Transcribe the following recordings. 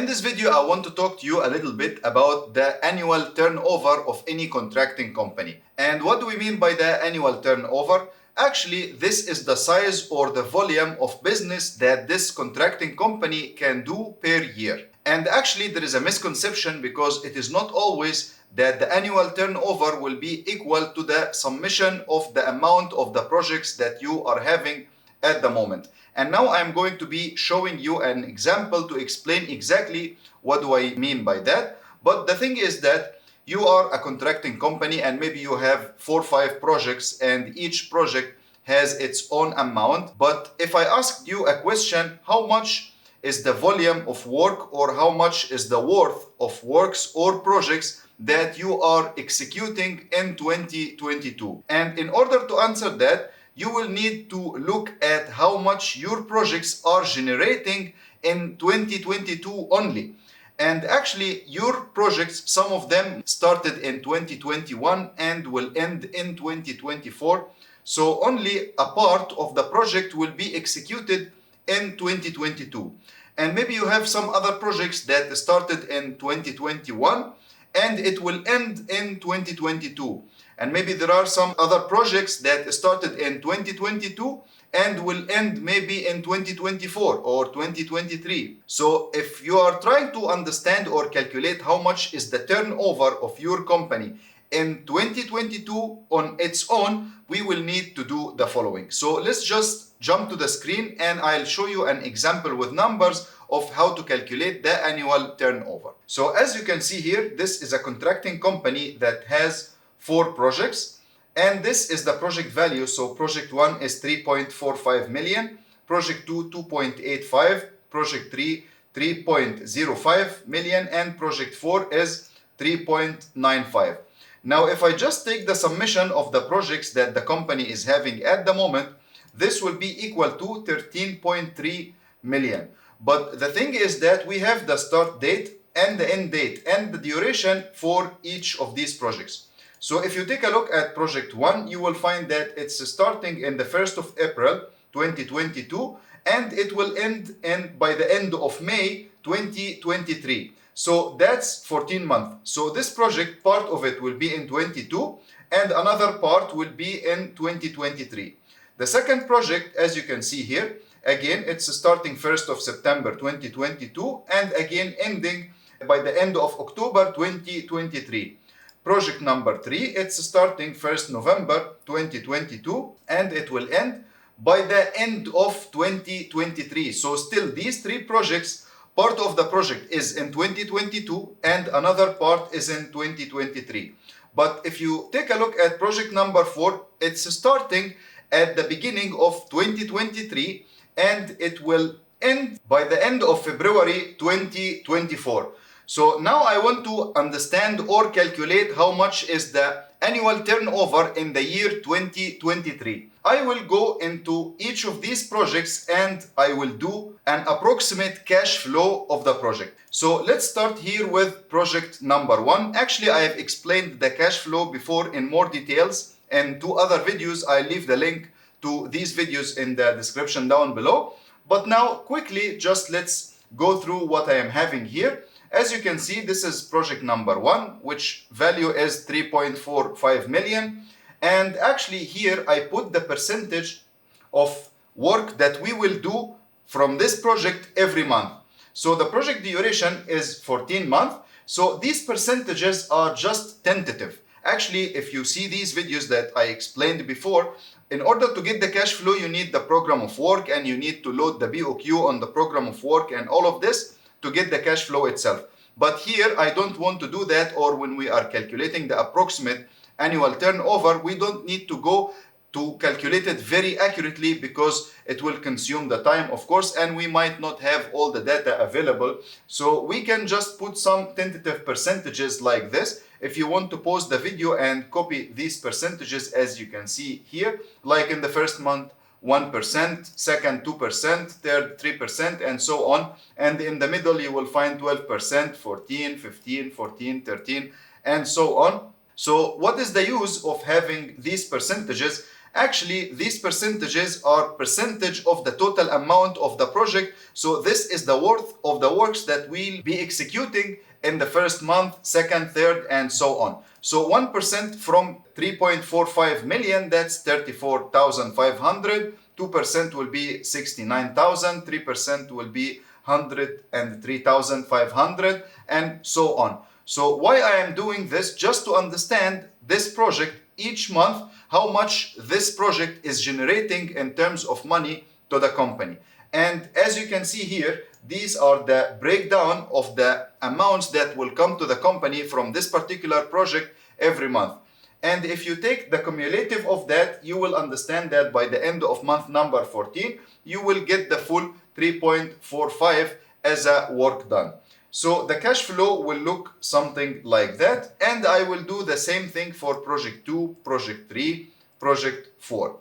In this video, I want to talk to you a little bit about the annual turnover of any contracting company. And what do we mean by the annual turnover? Actually, this is the size or the volume of business that this contracting company can do per year. And actually, there is a misconception because it is not always that the annual turnover will be equal to the summation of the amount of the projects that you are having at the moment. And now I'm going to be showing you an example to explain exactly what do I mean by that. But the thing is that you are a contracting company and maybe you have 4 or 5 projects and each project has its own amount. But if I asked you a question, how much is the volume of work or how much is the worth of works or projects that you are executing in 2022? And in order to answer that, you will need to look at how much your projects are generating in 2022 only. And actually, your projects, some of them started in 2021 and will end in 2024. So only a part of the project will be executed in 2022. And maybe you have some other projects that started in 2021 and it will end in 2022. And maybe there are some other projects that started in 2022 and will end maybe in 2024 or 2023. So if you are trying to understand or calculate how much is the turnover of your company in 2022 on its own, we will need to do the following. So let's just jump to the screen and I'll show you an example with numbers of how to calculate the annual turnover. So as you can see here, this is a contracting company that has 4 projects, and this is the project value. So project 1 is 3.45 million, project 2 2.85, project 3 3.05 million, and project 4 is 3.95. Now if I just take the summation of the projects that the company is having at the moment, this will be equal to 13.3 million. But the thing is that we have the start date and the end date and the duration for each of these projects. So if you take a look at project 1, you will find that it's starting in the 1st of April 2022 and it will end by the end of May 2023. So that's 14 months. So this project, part of it will be in 22 and another part will be in 2023. The second project, as you can see here, again, it's starting 1st of September 2022 and again ending by the end of October 2023. Project number 3, it's starting 1st November 2022 and it will end by the end of 2023. So still these 3 projects, part of the project is in 2022 and another part is in 2023. But if you take a look at project number 4, it's starting at the beginning of 2023 and it will end by the end of February 2024. So now I want to understand or calculate how much is the annual turnover in the year 2023. I will go into each of these projects and I will do an approximate cash flow of the project. So let's start here with project number 1. Actually, I have explained the cash flow before in more details in 2 other videos. I leave the link to these videos in the description down below. But now quickly, just let's go through what I am having here. As you can see, this is project number 1, which value is 3.45 million. And actually here I put the percentage of work that we will do from this project every month. So the project duration is 14 months. So these percentages are just tentative. Actually, if you see these videos that I explained before, in order to get the cash flow, you need the program of work and you need to load the BOQ on the program of work and all of this to get the cash flow itself. But here I don't want to do that, or when we are calculating the approximate annual turnover, we don't need to go to calculate it very accurately because it will consume the time, of course, and we might not have all the data available. So we can just put some tentative percentages like this. If you want to pause the video and copy these percentages, as you can see here, like in the first month, 1%, second 2%, third 3%, and so on. And in the middle, you will find 12%, 14, 15, 14, 13, and so on. So what is the use of having these percentages? Actually, these percentages are percentage of the total amount of the project. So this is the worth of the works that we'll be executing in the first month, second, third, and so on. So 1% from 3.45 million, that's 34,500. 2% will be 69,000. 3% will be 103,500, and so on. So why I am doing this? Just to understand this project each month, how much this project is generating in terms of money to the company. And as you can see here, these are the breakdown of the amounts that will come to the company from this particular project every month. And if you take the cumulative of that, you will understand that by the end of month number 14, you will get the full 3.45 as a work done. So the cash flow will look something like that. And I will do the same thing for project 2, project 3, project 4.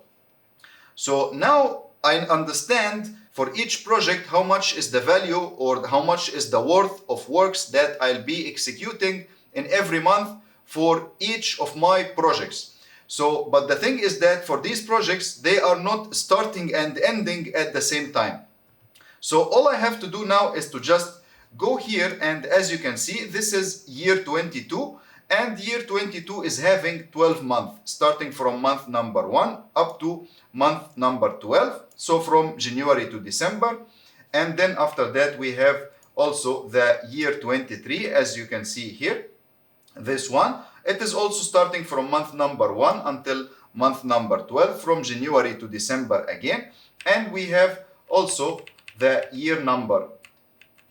So now I understand for each project how much is the value or how much is the worth of works that I'll be executing in every month for each of my projects. So, but the thing is that for these projects, they are not starting and ending at the same time. So all I have to do now is to just go here, and as you can see, this is year 22, and year 22 is having 12 months, starting from month number 1 up to month number 12, so from January to December. And then after that we have also the year 23, as you can see here. This one, it is also starting from month number 1 until month number 12, from January to December again. And we have also the year number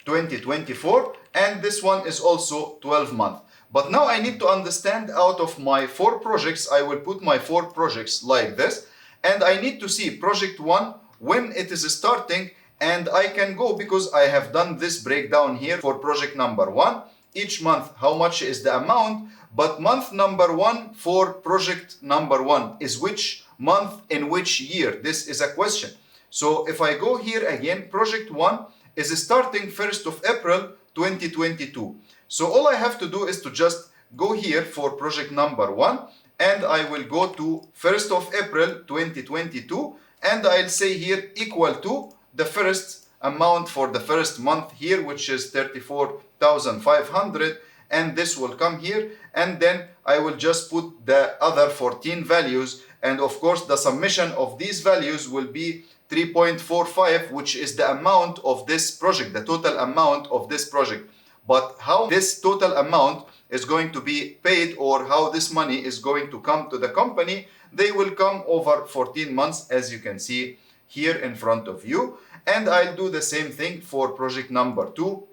2024, and this one is also 12 months. But now I need to understand, out of my 4 projects, I will put my 4 projects like this, and I need to see project 1 when it is starting, and I can go, because I have done this breakdown here for project number 1, each month how much is the amount, but month number 1 for project number 1 is which month in which year? This is a question. So if I go here again, project 1 is starting 1st of April 2022. So all I have to do is to just go here for project number 1, and I will go to 1st of April 2022, and I'll say here equal to the first amount for the first month here, which is 34,500, and this will come here, and then I will just put the other 14 values, and of course the summation of these values will be 3.45, which is the amount of this project, the total amount of this project. But how this total amount is going to be paid, or how this money is going to come to the company, they will come over 14 months, as you can see here in front of you. And I'll do the same thing for project number 2,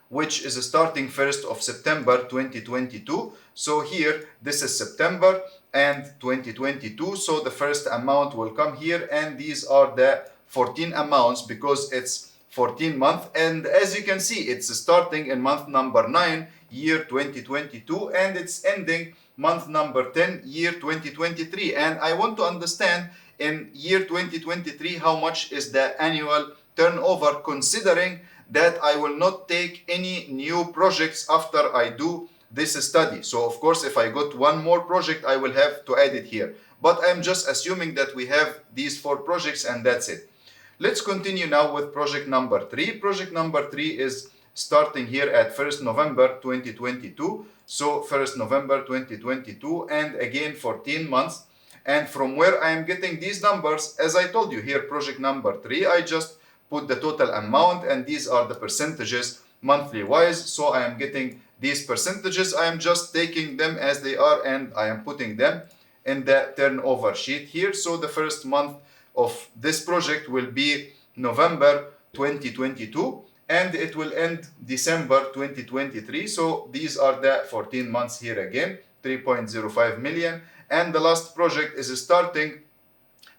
which is starting 1st of September 2022. So here, this is September and 2022. So the first amount will come here, and these are the 14 amounts because it's 14 months. And as you can see, it's starting in month number 9, year 2022, and it's ending month number 10, year 2023. And I want to understand in year 2023 how much is the annual turnover, considering that I will not take any new projects after I do this study. So of course, if I got one more project, I will have to add it here. But I'm just assuming that we have these 4 projects and that's it. Let's continue now with project number 3. Project number 3 is starting here at 1st November 2022. So 1st November 2022, and again 14 months. And from where I am getting these numbers, as I told you here, project number 3, I just put the total amount, and these are the percentages monthly wise. So I am getting these percentages. I am just taking them as they are, and I am putting them in the turnover sheet here. So the first month of this project will be November 2022, and it will end December 2023. So these are the 14 months here again, 3.05 million. And the last project is starting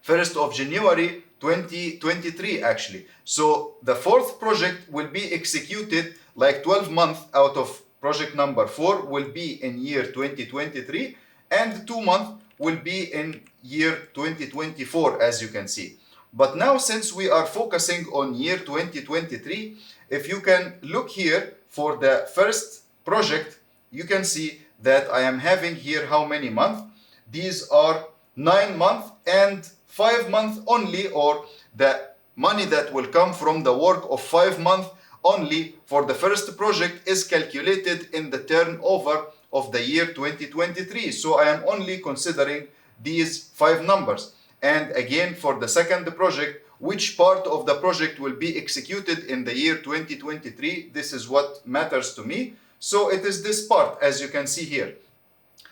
1st of January 2023 actually. So the 4th project will be executed like 12 months out of project number 4 will be in year 2023, and 2 months will be in year 2024, as you can see. But now, since we are focusing on year 2023, if you can look here for the first project, you can see that I am having here how many months. These are 9 months and 5 months only, or the money that will come from the work of 5 months only for the first project is calculated in the turnover of the year 2023. So I am only considering these 5 numbers. And again, for the second project, which part of the project will be executed in the year 2023, this is what matters to me. So it is this part, as you can see here.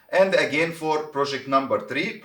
And again, for project number 3,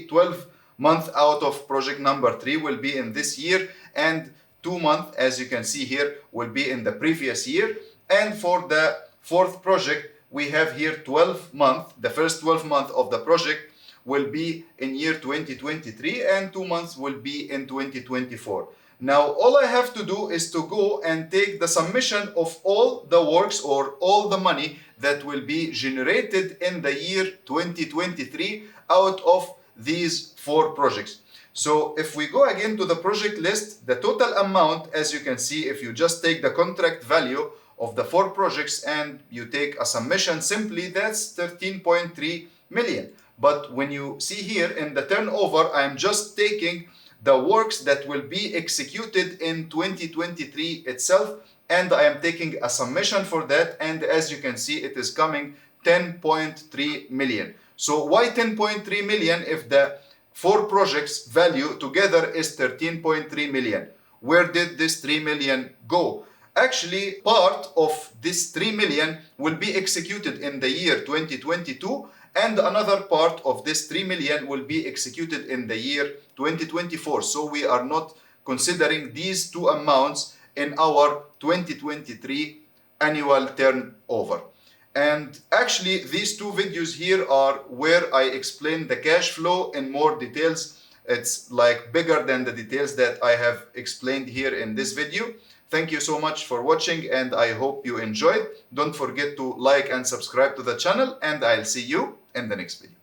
12 months out of project number 3 will be in this year, and 2 months, as you can see here, will be in the previous year. And for the fourth project, we have here 12 months. The first 12 months of the project will be in year 2023, and 2 months will be in 2024. Now, all I have to do is to go and take the summation of all the works or all the money that will be generated in the year 2023 out of these 4 projects. So if we go again to the project list, the total amount, as you can see, if you just take the contract value of the 4 projects and you take a summation simply, that's 13.3 million. But when you see here in the turnover, I'm just taking the works that will be executed in 2023 itself, and I am taking a summation for that, and as you can see, it is coming 10.3 million. So why 10.3 million if the 4 projects value together is 13.3 million? Where did this 3 million go? Actually, part of this 3 million will be executed in the year 2022, and another part of this 3 million will be executed in the year 2024. So we are not considering these 2 amounts in our 2023 annual turnover. And actually, these 2 videos here are where I explain the cash flow in more details. It's like bigger than the details that I have explained here in this video. Thank you so much for watching, and I hope you enjoyed. Don't forget to like and subscribe to the channel, and I'll see you in the next video.